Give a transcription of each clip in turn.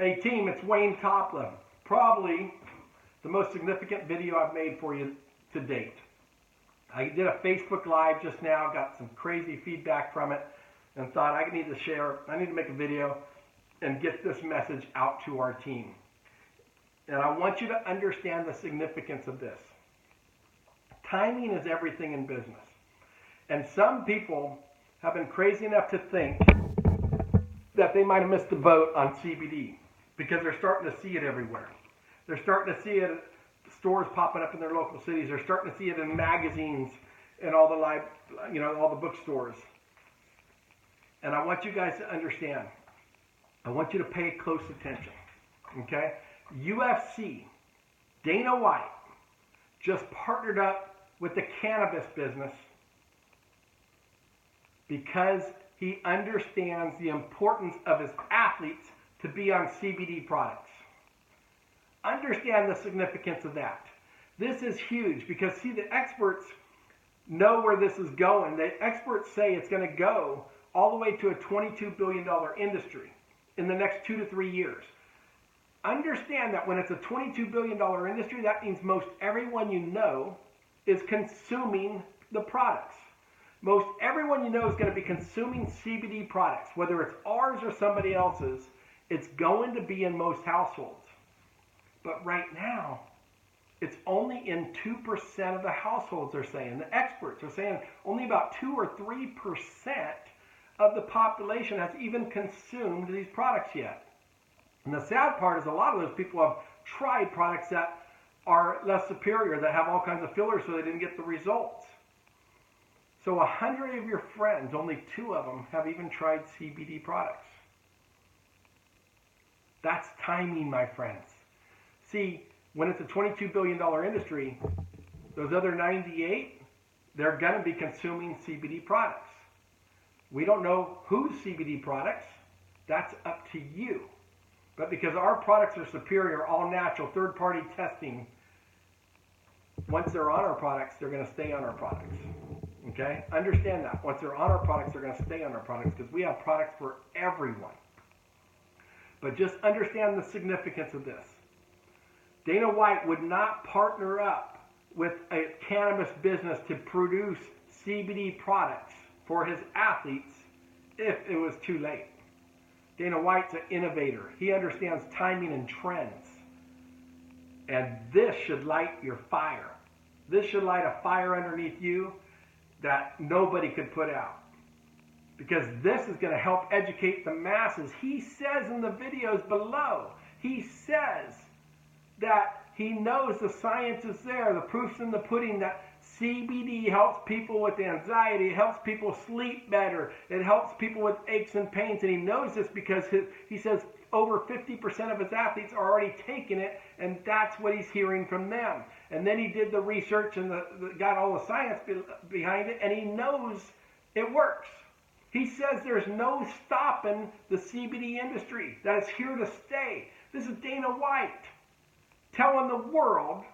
Hey team, it's Wayne Copeland. Probably the most significant video I've made for you to date. I did a Facebook Live just now, got some crazy feedback from it, and thought I need to make a video and get this message out to our team. And I want you to understand the significance of this. Timing is everything in business. And some people have been crazy enough to think that they might have missed the boat on CBD because they're starting to see it everywhere. They're starting to see it at stores popping up in their local cities. They're starting to see it in magazines and all the bookstores. And I want you guys to understand. I want you to pay close attention. Okay? UFC, Dana White, just partnered up with the cannabis business because he understands the importance of his athletes to be on CBD products. Understand the significance of that. This is huge because, see, the experts know where this is going. The experts say it's going to go all the way to a $22 billion industry in the next 2 to 3 years. Understand that when it's a $22 billion industry, that means most everyone you know is consuming the products. Most everyone you know is going to be consuming CBD products, whether it's ours or somebody else's. It's going to be in most households. But right now, it's only in 2% of the households, they're saying. The experts are saying only about 2 or 3% of the population has even consumed these products yet. And the sad part is a lot of those people have tried products that are less superior, that have all kinds of fillers, so they didn't get the results. So 100 of your friends, only 2 of them have even tried CBD products. That's timing, my friends. See, when it's a $22 billion industry, those other 98, they're going to be consuming CBD products. We don't know whose CBD products. That's up to you. But because our products are superior, all natural, third-party testing, once they're on our products, they're going to stay on our products. Okay? Understand that. Once they're on our products, they're going to stay on our products because we have products for everyone. But just understand the significance of this. Dana White would not partner up with a cannabis business to produce CBD products for his athletes if it was too late. Dana White's an innovator. He understands timing and trends. And this should light your fire. This should light a fire underneath you that nobody could put out. Because this is going to help educate the masses. He says in the videos below, he says that he knows the science is there, the proof's in the pudding, that CBD helps people with anxiety, it helps people sleep better, it helps people with aches and pains, and he knows this because he says over 50% of his athletes are already taking it, and that's what he's hearing from them. And then he did the research and got all the science behind it, and he knows it works. He says there's no stopping the CBD industry, that it's here to stay. This is Dana White telling the world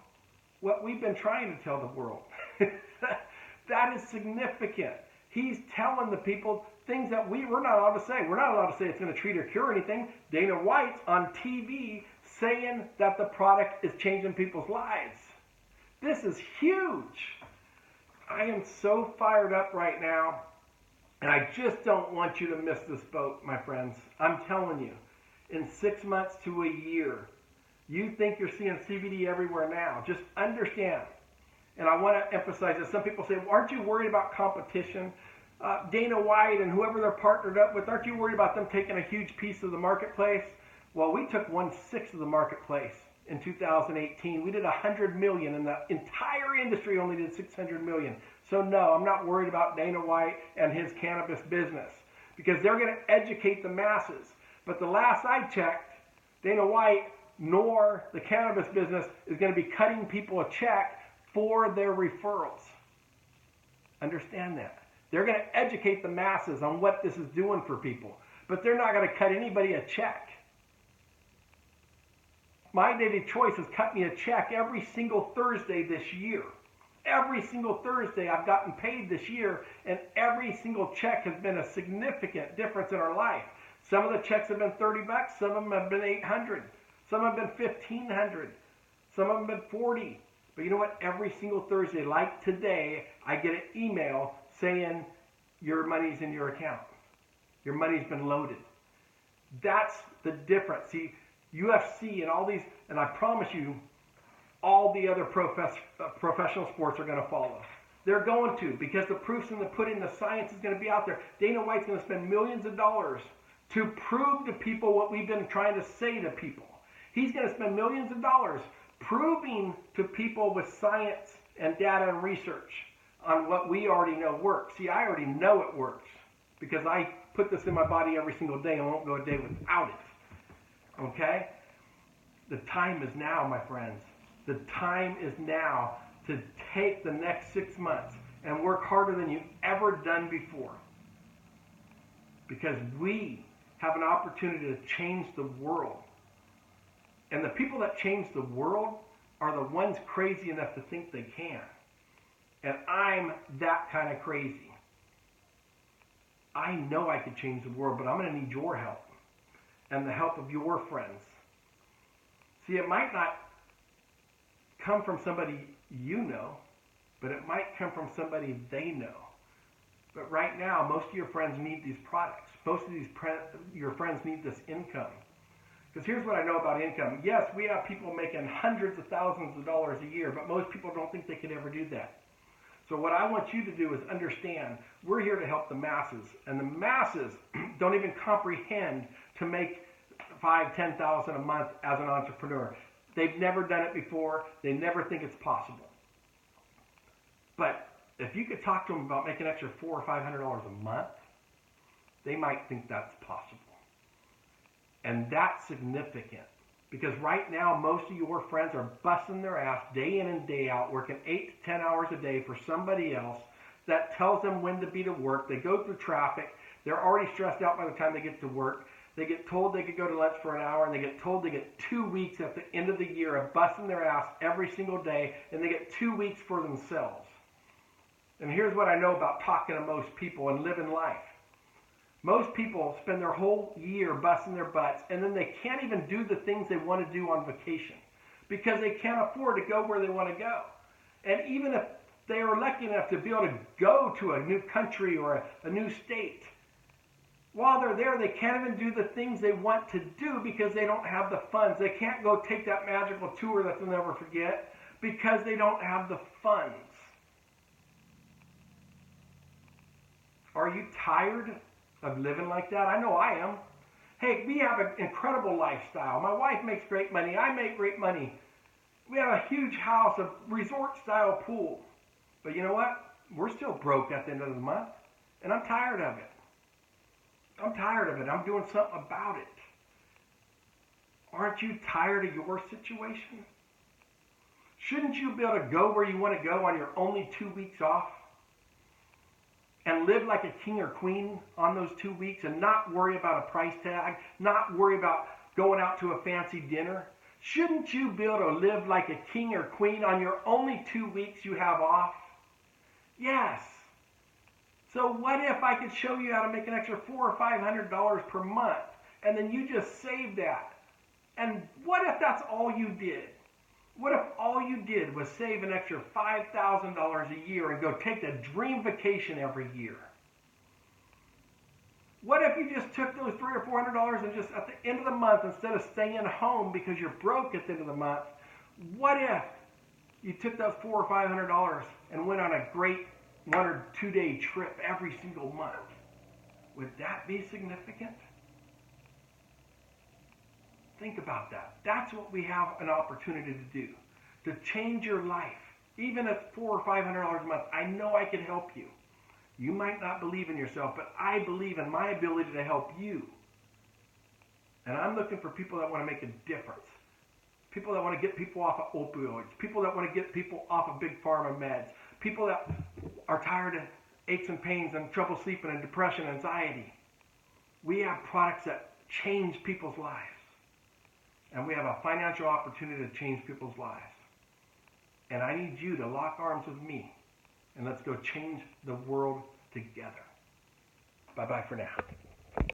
what we've been trying to tell the world. That is significant. He's telling the people things that we're not allowed to say. We're not allowed to say it's going to treat or cure anything. Dana White's on TV saying that the product is changing people's lives. This is huge. I am so fired up right now. And I just don't want you to miss this boat, my friends. I'm telling you, in 6 months to a year, you think you're seeing CBD everywhere now. Just understand. And I want to emphasize this. Some people say, well, aren't you worried about competition? Dana White and whoever they're partnered up with, aren't you worried about them taking a huge piece of the marketplace? Well, we took 1/6 of the marketplace in 2018. We did $100 million, and the entire industry only did $600 million. So no, I'm not worried about Dana White and his cannabis business because they're going to educate the masses. But the last I checked, Dana White nor the cannabis business is going to be cutting people a check for their referrals. Understand that. They're going to educate the masses on what this is doing for people, but they're not going to cut anybody a check. My Daily Choice has cut me a check every single Thursday this year. Every single Thursday I've gotten paid this year, and every single check has been a significant difference in our life. Some of the checks have been $30, some of them have been $800, some have been $1,500, some of them have been $40. But you know what? Every single Thursday, like today, I get an email saying your money's in your account. Your money's been loaded. That's the difference. See, UFC and all these, and I promise you, all the other professional sports are going to follow. They're going to, because the proof's in the pudding, the science is going to be out there. Dana White's going to spend millions of dollars to prove to people what we've been trying to say to people. He's going to spend millions of dollars proving to people with science and data and research on what we already know works. See, I already know it works because I put this in my body every single day and won't go a day without it. Okay? The time is now, my friends. The time is now to take the next 6 months and work harder than you've ever done before. Because we have an opportunity to change the world. And the people that change the world are the ones crazy enough to think they can. And I'm that kind of crazy. I know I could change the world, but I'm going to need your help and the help of your friends. See, it might not come from somebody you know, but it might come from somebody they know. But right now, most of your friends need these products. Most of your friends need this income. Because here's what I know about income. Yes, we have people making hundreds of thousands of dollars a year, but most people don't think they could ever do that. So what I want you to do is understand, we're here to help the masses. And the masses don't even comprehend to make $5,000, $10,000 a month as an entrepreneur. They've never done it before. They never think it's possible. But if you could talk to them about making an extra $400 or $500 a month, they might think that's possible. And that's significant. Because right now, most of your friends are busting their ass day in and day out, working 8 to 10 hours a day for somebody else that tells them when to be to work. They go through traffic. They're already stressed out by the time they get to work. They get told they could go to lunch for an hour, and they get told they get 2 weeks at the end of the year of busting their ass every single day, and they get 2 weeks for themselves. And here's what I know about talking to most people and living life. Most people spend their whole year busting their butts, and then they can't even do the things they want to do on vacation because they can't afford to go where they want to go. And even if they are lucky enough to be able to go to a new country or a new state, while they're there, they can't even do the things they want to do because they don't have the funds. They can't go take that magical tour that they'll never forget because they don't have the funds. Are you tired of living like that? I know I am. Hey, we have an incredible lifestyle. My wife makes great money. I make great money. We have a huge house, a resort-style pool. But you know what? We're still broke at the end of the month, and I'm tired of it. I'm tired of it. I'm doing something about it. Aren't you tired of your situation? Shouldn't you be able to go where you want to go on your only 2 weeks off? And live like a king or queen on those 2 weeks and not worry about a price tag, not worry about going out to a fancy dinner? Shouldn't you be able to live like a king or queen on your only 2 weeks you have off? Yes. So what if I could show you how to make an extra $400 or $500 per month, and then you just save that? And what if that's all you did? What if all you did was save an extra $5,000 a year and go take the dream vacation every year? What if you just took those $300 or $400 and just at the end of the month, instead of staying home because you're broke at the end of the month, what if you took those $400 or $500 and went on a great 1 or 2 day trip every single month? Would that be significant? Think about that. That's what we have an opportunity to do, to change your life. Even at $400 or $500 a month, I know I can help you. You might not believe in yourself, but I believe in my ability to help you. And I'm looking for people that want to make a difference. People that want to get people off of opioids. People that want to get people off of big pharma meds. People that are tired of aches and pains and trouble sleeping and depression and anxiety. We have products that change people's lives. And we have a financial opportunity to change people's lives. And I need you to lock arms with me. And let's go change the world together. Bye-bye for now.